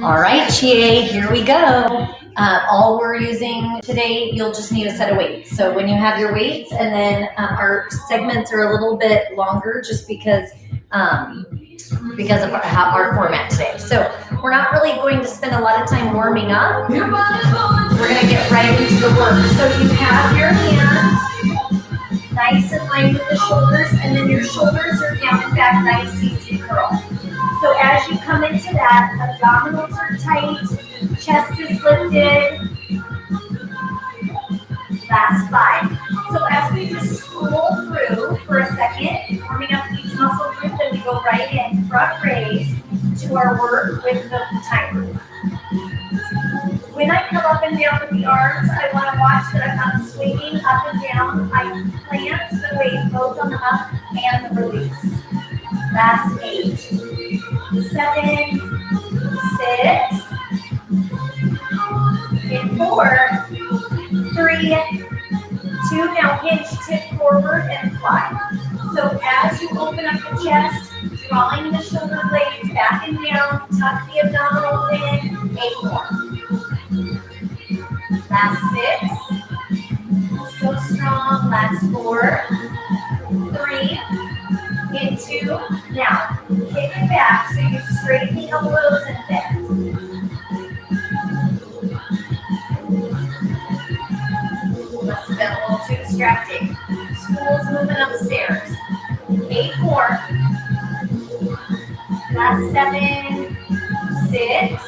All right, GA, here we go. All we're using today, you'll just need a set of weights. So when you have your weights, and then our segments are a little bit longer just because of our format today. So we're not really going to spend a lot of time warming up. We're going to get right into the work. So you have your hands nice and lined with the shoulders, and then your shoulders are down and back, nice, easy curl. So as you come into that, abdominals are tight, chest is lifted. Last 5. So as we just scroll through for a second, warming up each muscle group, then we go right in, front raise, to our work with the timer. When I come up and down with the arms, I want to watch that I'm not swinging up and down. I plant the weight both on the up and the release. Last 8, 7, 6, in 4, 3, 2, now hinge, tip forward and fly. So as you open up the chest, drawing the shoulder blades back and down, tuck the abdominals in, 8 more. Last 6, so strong, last 4, 3, in 2, now kick it back so you straighten the elbows and bend. Must have been a little too distracting. School's moving upstairs. 8 more. Last 7, 6.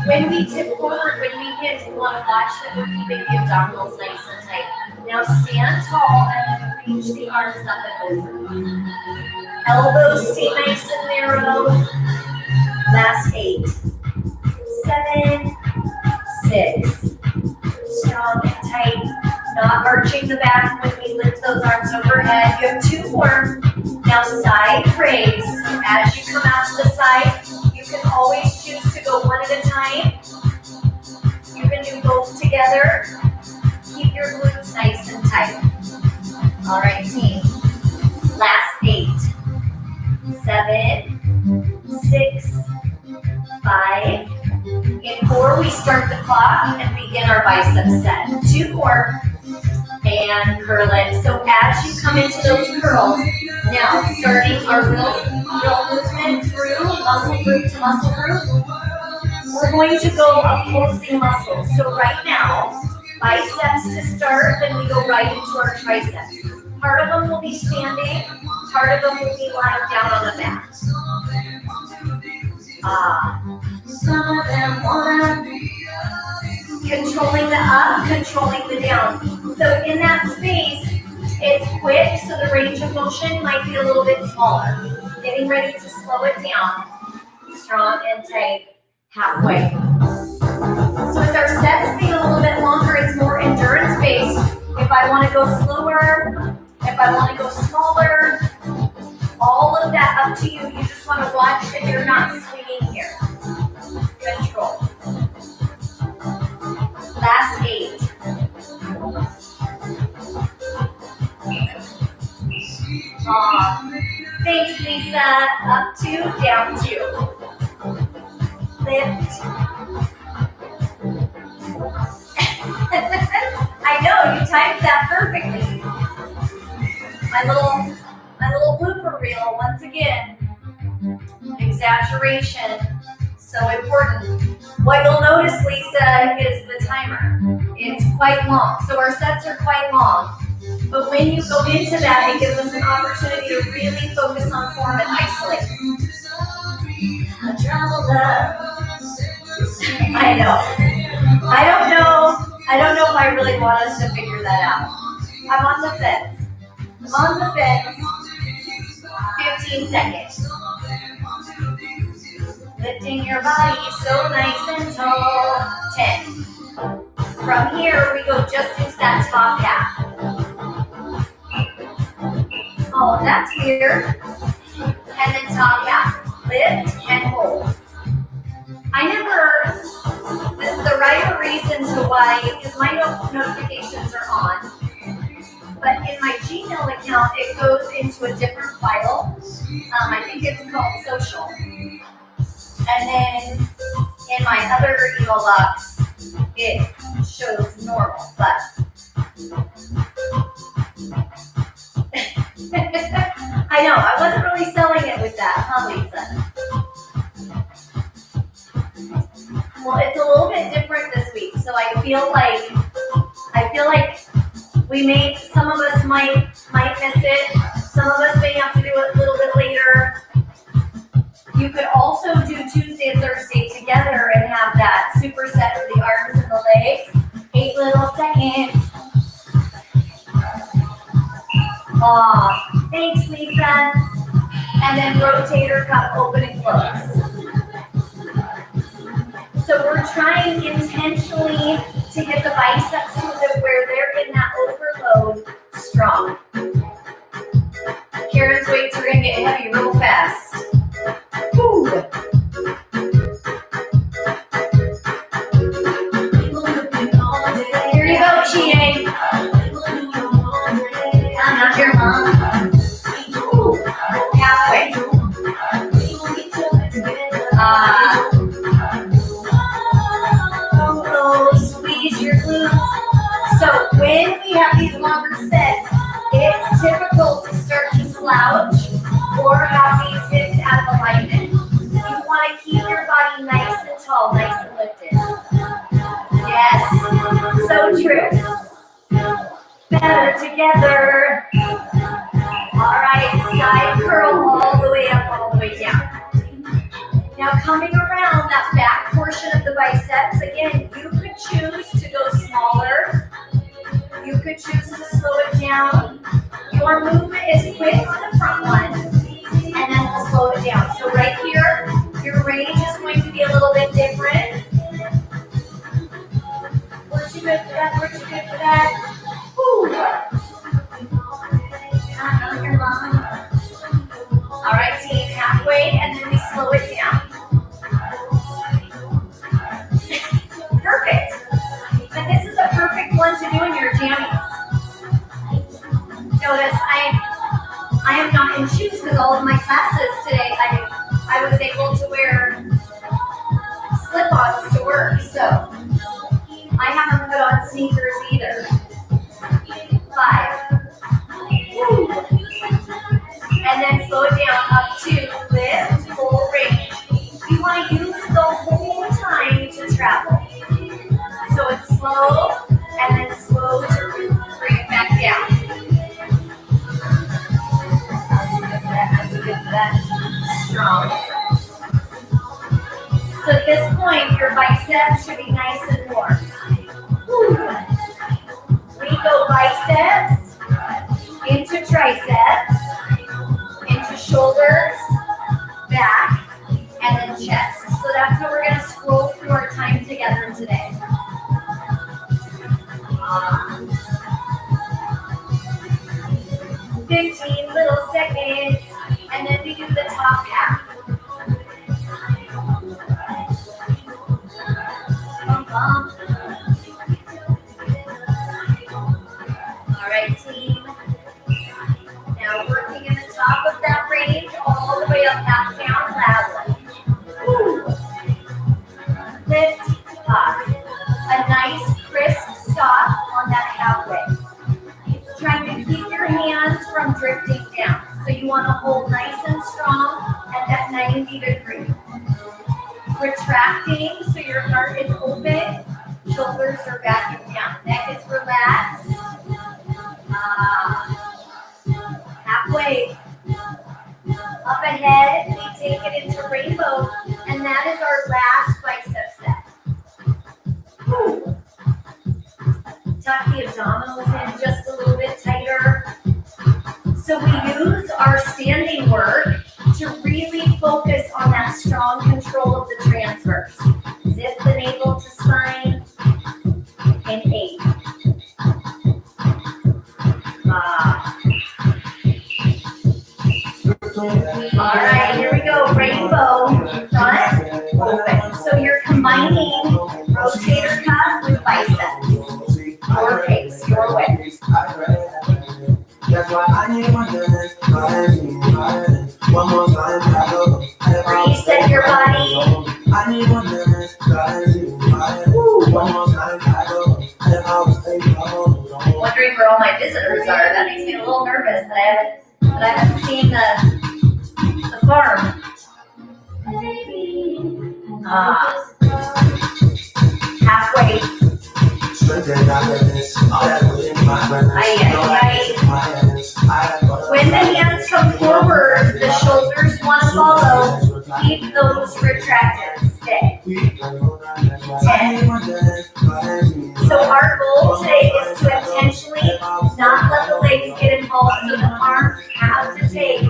When we tip forward, when we hinge, we want to watch that we're keeping the abdominals nice and tight. Now stand tall and then reach the arms up and over. Elbows stay nice and narrow. Last 8, 7, 6. Strong and tight, not arching the back when we lift those arms overhead. You have 2 more. Now side raise. As you come out to the side, you can always choose to go one at a time. You can do both together. Keep your glutes nice and tight. All right, team. Last 8, 7, 6, 5. In 4, we start the clock and begin our bicep set. 2 more, and curl it. So as you come into those curls, now starting our real movement through muscle group to muscle group, we're going to go opposing muscles. So right now, biceps to start, then we go right into our triceps. Part of them will be standing, part of them will be lying down on the mat. Some of them wanna be controlling the up, controlling the down. So in that space, it's quick, so the range of motion might be a little bit smaller. Getting ready to slow it down. Strong and tight, halfway. So with our sets being a little bit longer, it's more endurance based. If I want to go slower, if I want to go smaller, all of that up to you. You just want to watch that you're not swinging here. Control. Last 8. Thanks, Lisa. Up 2, down 2. Lift. I know, you timed that perfectly. My little blooper reel, once again. Exaggeration. So important. What you'll notice, Lisa, is the timer. It's quite long. So our sets are quite long. But when you go into that, it gives us an opportunity to really focus on form and isolate. I know. I don't know if I really want us to figure that out. I'm on the fence. 15 seconds. Lifting your body so nice and tall. 10. From here, we go just into that top half. Oh, that's weird. And then top half. Lift and hold. The rhyme or reason to why, because my notifications are on, but in my Gmail account, it goes into a different file. I think it's called social. And then in my other Eagle Lux, it shows normal, but I know, I wasn't really selling it with that, huh, Lisa? Well, it's a little bit different this week, so I feel like some of us might miss it. Some of us may have to do it a little bit later. You could also do Tuesday and Thursday together and have that superset of the arms and the legs. 8 little seconds. Aw, thanks, Lisa. And then rotator cuff open and close. So we're trying intentionally to get the biceps to where they're in that overload strong. Karen's weights are going to get heavy real fast. Woo. Here you go, Chie. I'm not your mom. Ooh. Halfway. Squeeze your glutes. So when we have these longer sets, it's typical to start to slouch or have these hips out of alignment. You want to keep your body nice and tall, nice and lifted. Yes, so true. Better together. All right, side curl all the way up, all the way down. Now coming around that back portion of the biceps, again, you could choose to go smaller. You could choose to slow it down. Your movement is quick on the front one, and then we'll slow it down. So right here, your range is going to be a little bit different. Weren't you good for that? Weren't you good for that? Woo! Your mom. All right, team, halfway, and then we slow it down. Perfect. And this is a perfect one to do in your jammies. Notice I am not in shoes because all of my classes today I was able to wear slip-ons to work, so I haven't put on sneakers either. 5. Woo. And then slow it down up to lift, full range. You want to use the whole time to travel. So it's slow and then slow to bring it back down. That's good for that. Strong. So at this point, your biceps should be nice and warm. Woo. We go biceps into triceps, into shoulders, back, and then chest. So that's how we're going to scroll through our time together today. 15 little seconds, and then we do the top half. All right, team. Now working in the top of that range, all the way up, half down, loudly. Woo. Lift up. A nice crisp stop on that halfway. Trying to keep your hands from drifting down. So you want to hold nice and strong at that 90 degree. Retracting so your heart is open, shoulders are back and down. Neck is relaxed. Halfway. Up ahead, we take it into rainbow, and that is our last bicep set. Woo. Tuck the abdominals in just a little bit tighter. So we use our standing work to really focus on that strong control of the transverse. Zip the navel to spine in 8. All right, here we go. Rainbow, front, open. So you're combining rotator cuff with biceps. Your pace, your way. Reset your body. are. That makes me a little nervous that I haven't seen the farm. Halfway. When the hands come forward, the shoulders want to follow. Keep those retracted. Stay. 10. So our goal today is to intentionally not let the legs get involved, so the arms have to take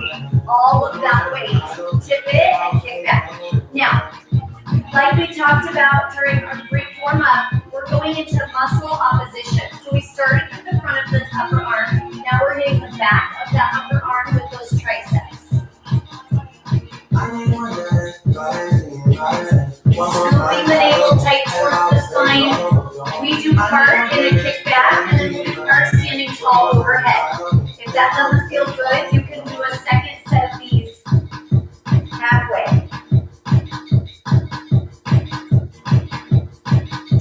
all of that weight. Tip it and kick back. Now, like we talked about during our brief warm-up, we're going into muscle opposition. So we started with the front of the upper arm. Now we're hitting the back of that upper arm with those triceps. Scooping the navel tight towards the spine. We do part in a kickback, and then we are standing tall overhead. If that doesn't feel good, you can do a second set of these halfway.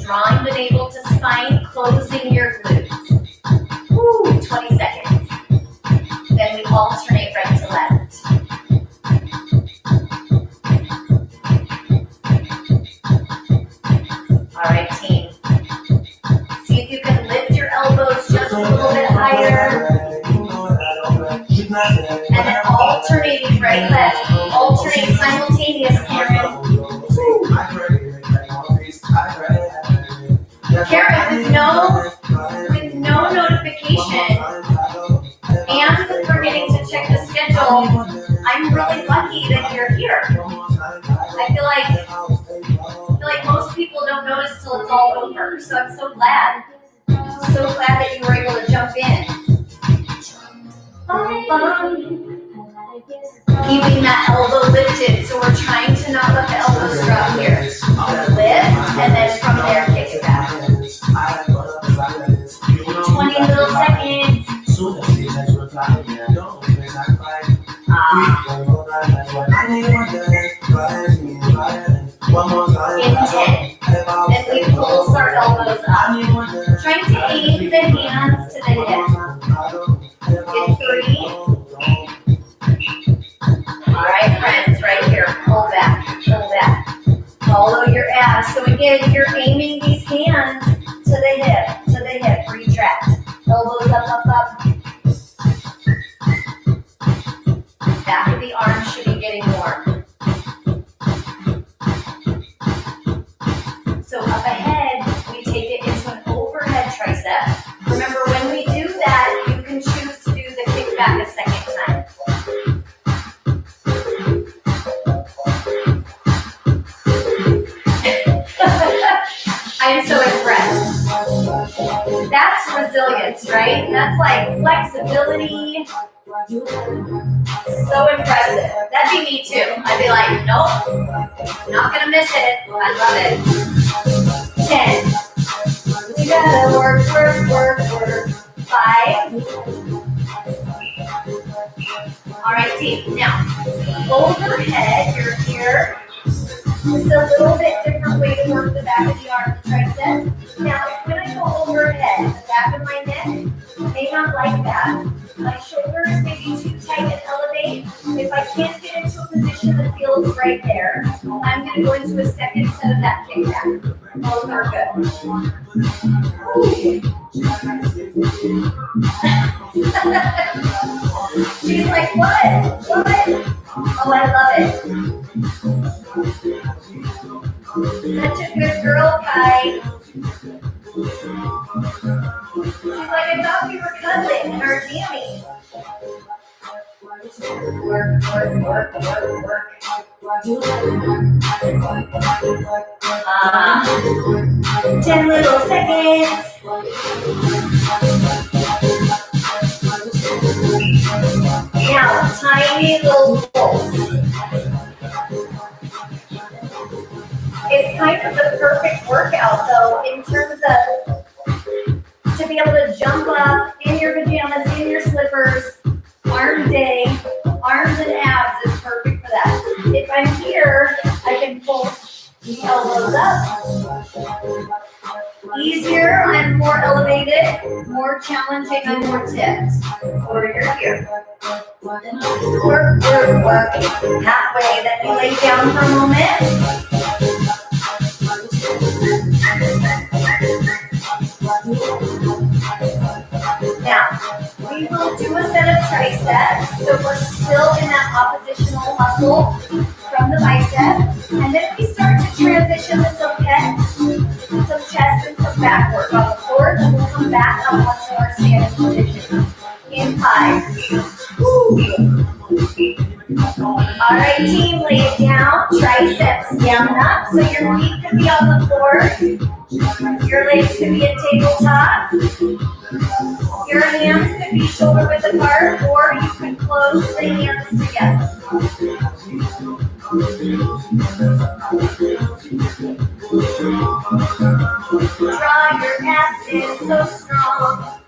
Drawing the navel to spine, closing your glutes. Woo, 20 seconds. Then we alternate right to left. All right, team. See if you can lift your elbows just a little bit higher. And then alternating right, left. Alternate simultaneous, Karen. Karen, with no notification and with forgetting to check the schedule, I'm really lucky that you're here. I feel like most people don't notice till it's all over. So I'm so glad. That you were able to jump in. Keeping that elbow lifted, so we're trying to not let the elbows drop here. Lift, and then from there, kick it back. 20 little seconds. In 10. Then we pulse our elbows up. Trying to aim the hands to the hip. In 3. All right, friends, right here. Pull back. Follow your abs. So again, you're aiming these hands to the hip. Retract. Elbows up. Back of the arm should be getting warm. So up ahead, we take it into an overhead tricep. Remember, when we do that, you can choose to do the kickback a second time. I'm so impressed. That's resilience, right? That's like flexibility. So impressive. That'd be me too. I'd be like, nope, not gonna miss it. I love it. 10. We gotta work. 5. All right, team. Now, overhead, you're here. Just a little bit different way to work the back of the arm, the tricep. Now, when I go overhead, the back of my neck may not like that. My shoulders may be too tight and elevate. If I can't get into a position that feels right there, I'm going to go into a second set of that kickback. Both are good. She's like, what? Oh, I love it. Such a good girl, Kai. She's like, I thought we were cuddling in our jammies. Work. 10 little seconds. Now, tiny little pulse. It's kind of the perfect workout, though, in terms of to be able to jump up in your pajamas, in your slippers, arm day, arms and abs is perfect for that. If I'm here, I can pulse Elbows up. Easier and more elevated, more challenging and more tipped. Warrior here. Work, work, work. Halfway, then you lay down for a moment. Now, we will do a set of triceps, so we're still in that oppositional muscle from the bicep, and then we start to transition to some pecs, some chest, and some back work on the floor, then we'll come back up onto our standing position. In 5. All right, team, lay it down, triceps down and up, so your feet can be on the floor, your legs can be at tabletop. Your hands can be shoulder width apart, or you can close the hands together. Draw your abs in so strong.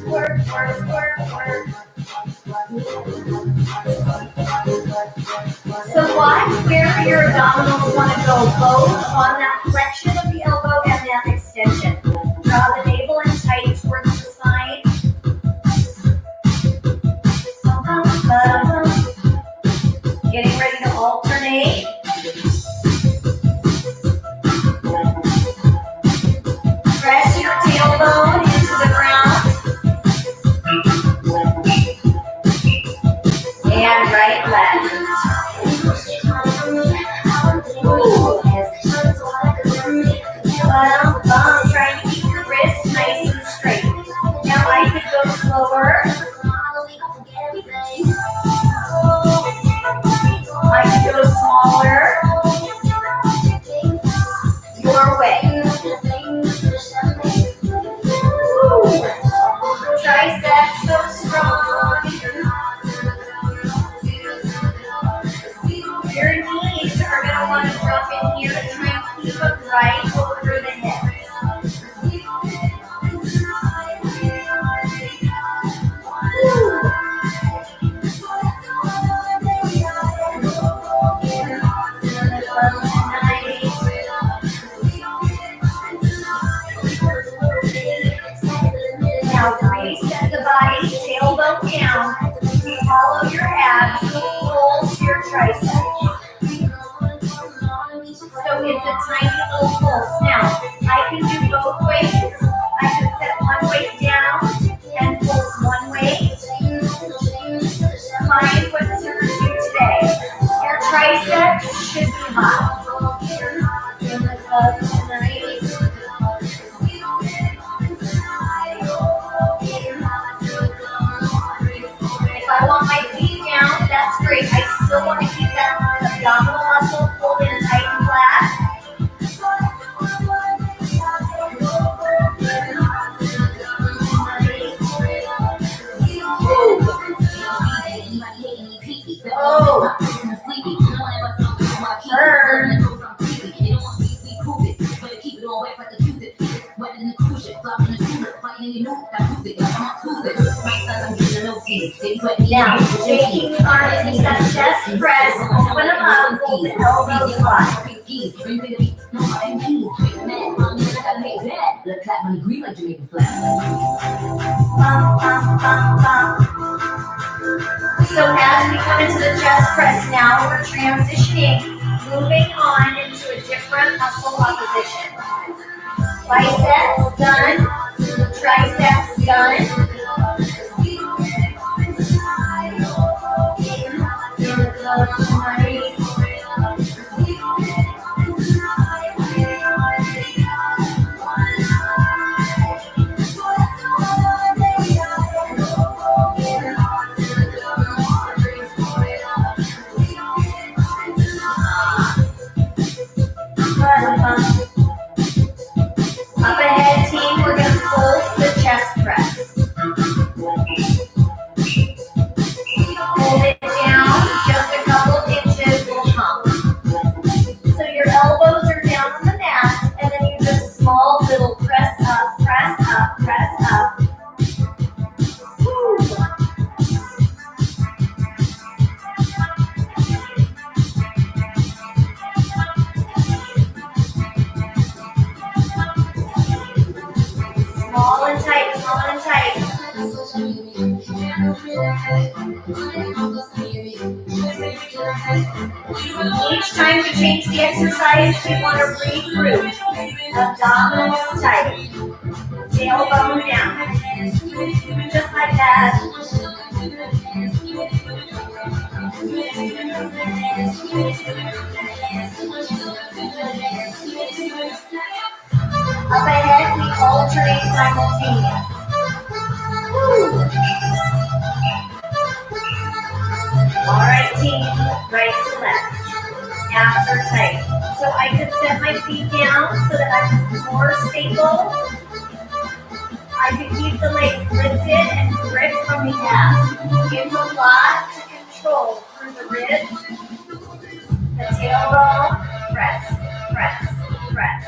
Work, work, work, work. So watch where your abdominals want to go, both on that flexion of the elbow and that extension. Draw the navel in tight towards the spine. Getting ready to alternate. Press your tailbone into the ground. And right, left. Trying to keep your wrist nice and straight. Now I could go slower. I could go smaller. Your way. Triceps so strong. Your knees are going to want to drop in here and try and keep them right over the hips. Now reset the body, tailbone down. Follow your abs, pulse your triceps. So it's a tiny little pulse. Now, I can do both ways. I can set one weight down and pulse one weight. Find what serves you today. Your triceps should be hot. If I want my feet down, that's great. I still want to keep that abdominal muscle pulled in tight and flat. Oh, turn. Now, taking the arms into that chest press, open them up, hold the elbows wide. So as we come into the chest press now, we're transitioning, moving on into a different muscle opposition. Biceps done, triceps done. Up ahead, team, we're going to pulse the chest press. Hold it down just a couple inches. each time we change the exercise, we want to regroup. Abdominals tight. Tailbone down. Just like that. Up ahead, we alternate simultaneous. All right, team, right to left. Abs are tight. So I can set my feet down so that I'm more stable. I can keep the legs lifted and grip from the abs. It's a lot to control through the ribs, the tailbone, press, press, press.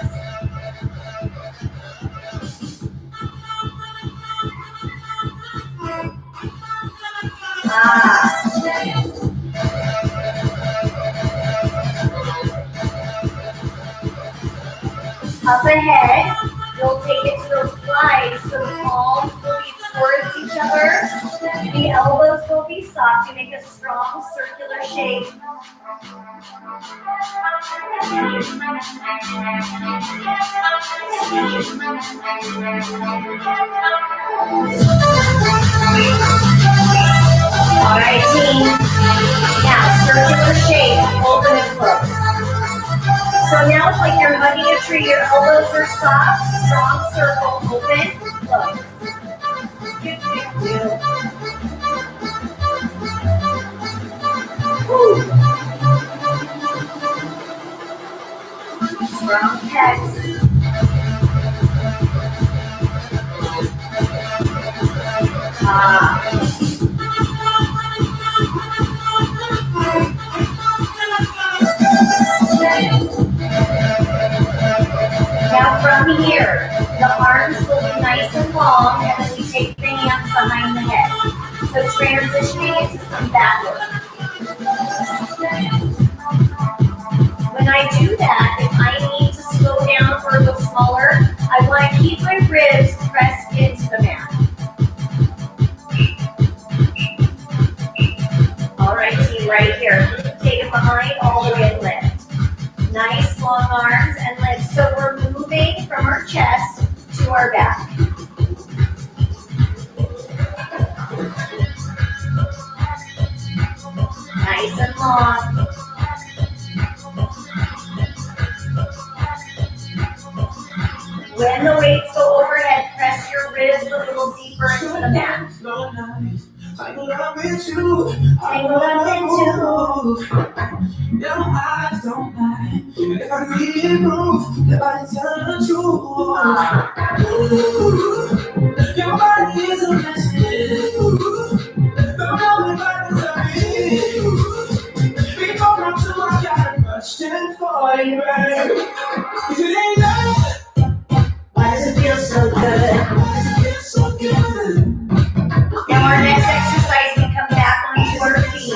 Up ahead, we'll take it to those flies so the palms will be towards each other. The elbows will be soft to make a strong circular shape. All right, team. Now, circular shape, open and close. So now it's like you're hugging a tree. Your elbows are soft, strong circle, open, close. Woo. Strong pecs. Now from here, the arms will be nice and long, and then we take the hands behind the head. So transitioning into some back work. When I do that, if I need to slow down or go smaller, I want to keep my ribs pressed into the mat. All right, team, right here. Take it behind all the way and lift. Nice long arms and lift. So we're moving from our chest to our back. Nice and long. When the weights go overhead, press your ribs a little deeper into the mat. Tangled up in two. Your eyes don't lie. If I could hear you move, your body tell the truth. Your body is a message. Don't know if I can tell you. Before I'm too, I got a question for you, babe. If it ain't that, why does it feel so good? Why does it feel so good? Now our next exercise, we come back onto our feet.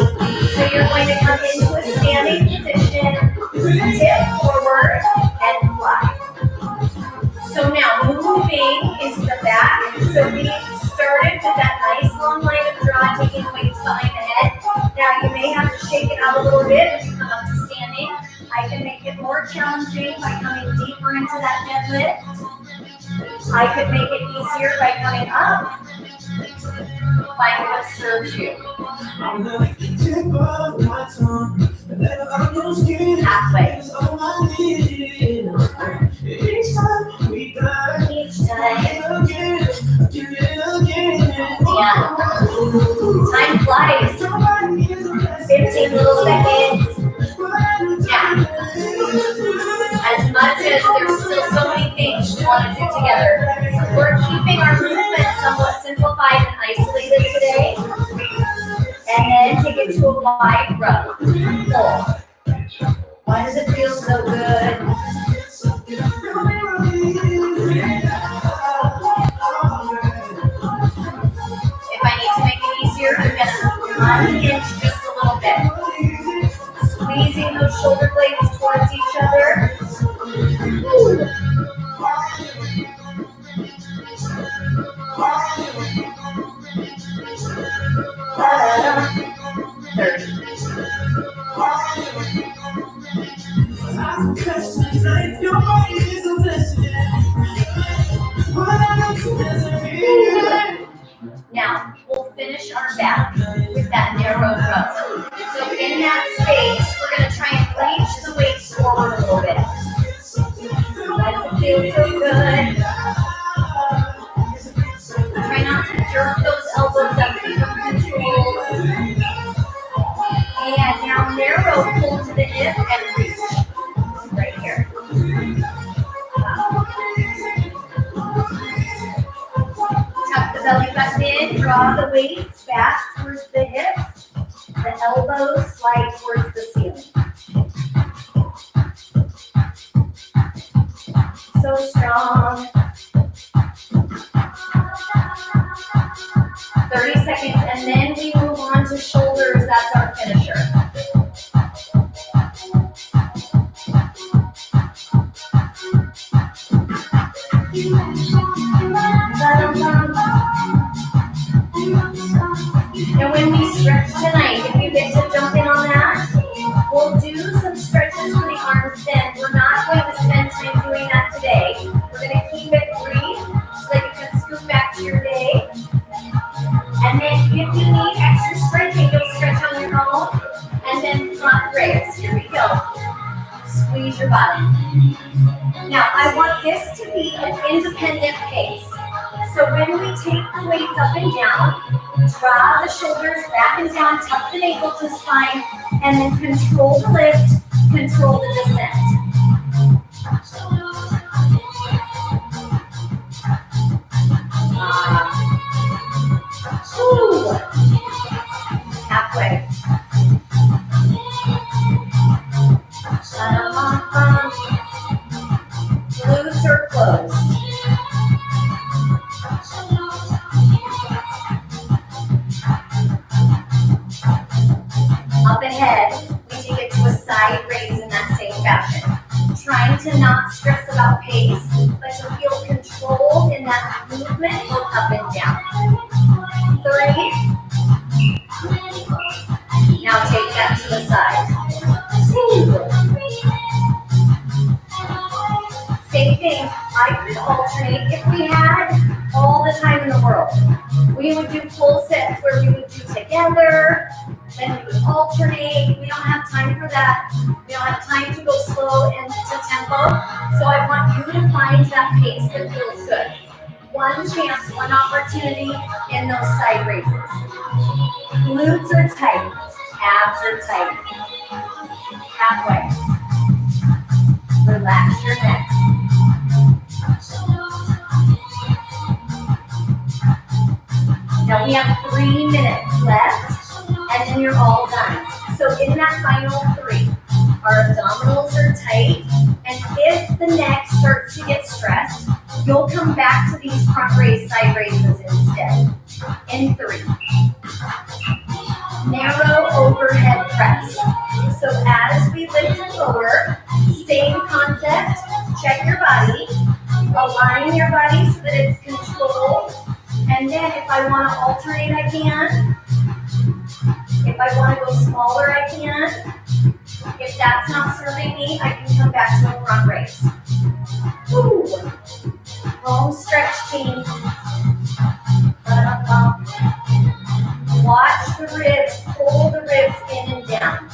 So you're going to come into a standing position, tip forward, and fly. So now moving into the back. So we started with that nice long line of draw, taking weights behind the head. Now you may have to shake it out a little bit as you come up to standing. I can make it more challenging by coming deeper into that deadlift. I could make it easier by coming up. Find what serves you. Halfway. Each time. Yeah. Time flies. 15 little seconds. Yeah. As much as there's still so many things we want to do together, we're keeping our movement somewhat simplified and isolated today. And then take it to a wide row. Pull. Why does it feel so good? If I need to make it easier, I'm going to unhinge just a little bit. Squeezing those shoulder blades towards each other. Woo. 30. Now, we'll finish our back with that narrow row. So in that space, we're going to try and reach the weights forward a little bit. That feels so good. Try not to jerk those elbows up, keep them controlled. And now narrow, pull to the hip and reach. Right here. Tuck the belly button in, draw the weights back towards the hips. The elbows slide towards the ceiling. So strong. 30 seconds, and then we move on to shoulders. That's our finisher. And when we stretch tonight, if you get to jump in on that, we'll do some stretches for the arms then. We're not going to spend time doing that today. We're going to keep it brief so that you can scoot back to your day. And then if you need extra stretching, you'll stretch on your own. And then front raise. Here we go. Squeeze your body. Now, I want this to be an independent pace. So when we take the weights up and down, draw the shoulders back and down, tuck the navel to spine, and then control the lift, control the descent. Halfway. Glutes are closed. Up ahead, we take it to a side raise in that same fashion. Trying to not stress about pace, but to feel controlled in that movement both up and down. 3. Now take that to the side. 2. Same thing, I could alternate if we had all the time in the world. We would do full sets where we would do together, then we would alternate. We don't have time for that. We don't have time to go slow and to tempo. So I want you to find that pace that feels good. One chance, one opportunity in those side raises. Glutes are tight. Abs are tight. Halfway. Relax your neck. Now we have 3 minutes left, and then you're all done. So in that final 3, our abdominals are tight, and if the neck starts to get stressed, you'll come back to these front raise, side raises instead. In 3. Narrow overhead press. So as we lift and lower, same concept, check your body, align your body so that it's controlled, and then if I want to alternate, I can. If I want to go smaller, I can. If that's not serving me, I can come back to a front raise. Woo. Home stretch, team. Watch the ribs, pull the ribs in and down.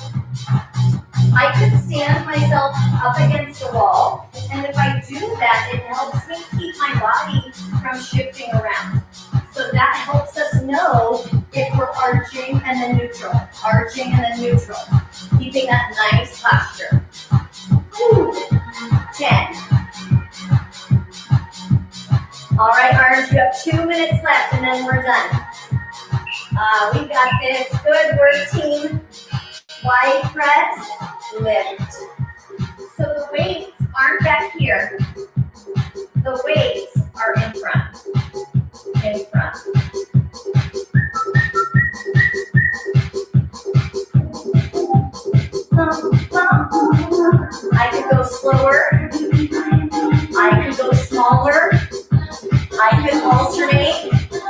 I could stand myself up against a wall, and if I do that, it helps me keep my body from shifting around. So that helps us know if we're arching and then neutral, arching and then neutral, keeping that nice posture. 10. All right, arms, you have 2 minutes left, and then we're done. We got this. Good work, team. Wide press, lift. So the weights aren't back here. The weights are in front. In front. I could go slower. I could go smaller. I could alternate.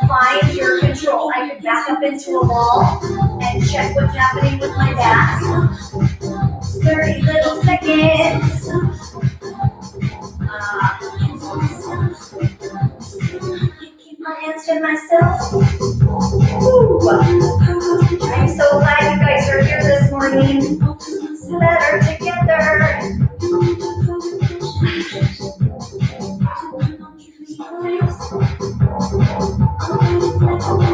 Find your control. I could back up into a wall and check what's happening with my back. 30 little seconds. My hands to myself. Woo. I'm so glad you guys are here this morning. Better together.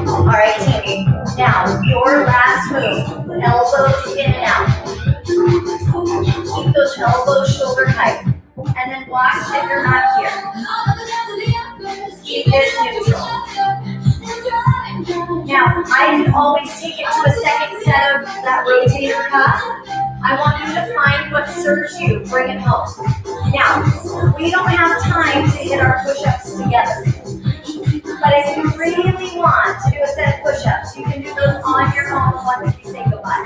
All right, Tammy. Now, your last move. Elbows in and out. Keep those elbows shoulder height. And then watch if you're not here. Keep this neutral. Now, I can always take it to a second set of that rotator cuff. I want you to find what serves you. Bring it home. Now, we don't have time to hit our push-ups together. But if you really want to do a set of push-ups, you can do those on your own once we say goodbye.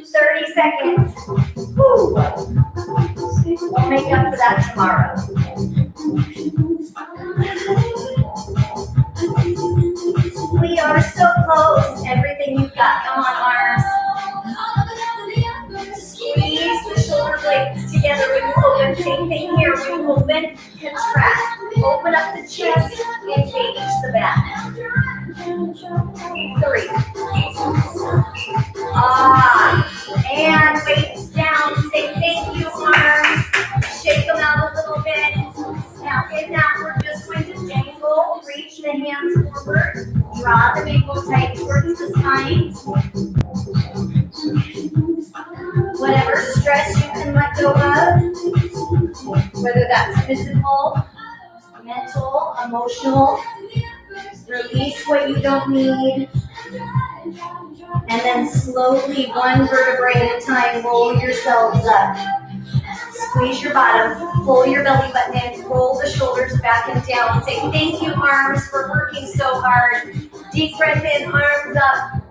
30 seconds. Woo. We'll make up for that tomorrow. We are so close. Everything you've got. Come on, arms. Squeeze the shoulder blades together when you open. Same thing here. When you open, contract. Open up the chest, engage the back. 3. And weights down. Say thank you, arms. Shake them out a little bit. Now, in that, we're just going to dangle. Reach the hands forward. Draw the ankle tight towards the spine. Whatever stress you can let go of, whether that's physical, mental, emotional, release what you don't need, and then slowly, one vertebrae at a time, roll yourselves up. Squeeze your bottom, pull your belly button in, roll the shoulders back and down. Say thank you, arms, for working so hard. Deep breath in, arms up.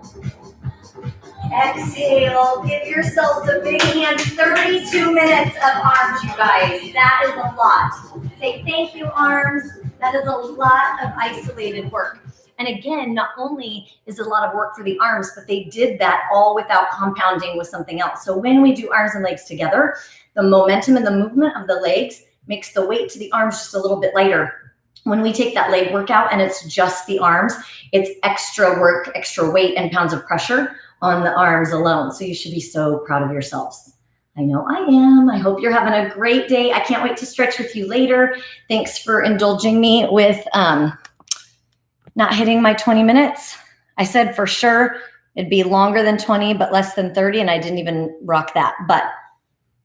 Exhale, give yourselves a big hand. 32 minutes of arms, you guys. That is a lot. Say thank you, arms. That is a lot of isolated work. And again, not only is it a lot of work for the arms, but they did that all without compounding with something else. So when we do arms and legs together, the momentum and the movement of the legs makes the weight to the arms just a little bit lighter. When we take that leg workout and it's just the arms, it's extra work, extra weight, and pounds of pressure on the arms alone. So you should be so proud of yourselves. I know I am. I hope you're having a great day. I can't wait to stretch with you later. Thanks for indulging me with not hitting my 20 minutes. I said for sure it'd be longer than 20, but less than 30, and I didn't even rock that. But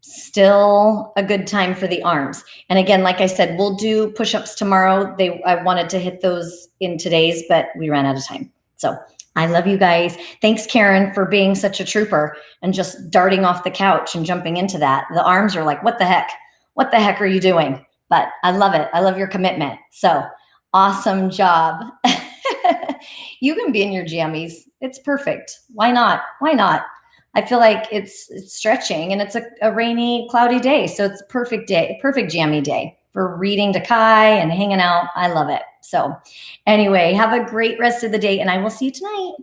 still a good time for the arms. And again, like I said, we'll do push-ups tomorrow. I wanted to hit those in today's, but we ran out of time. So I love you guys. Thanks, Karen, for being such a trooper and just darting off the couch and jumping into that. The arms are like, what the heck? What the heck are you doing? But I love it. I love your commitment. So awesome job. You can be in your jammies. It's perfect. Why not? Why not? I feel like it's stretching and it's a rainy, cloudy day. So it's a perfect day, perfect jammy day for reading to Kai and hanging out. I love it. So anyway, have a great rest of the day and I will see you tonight.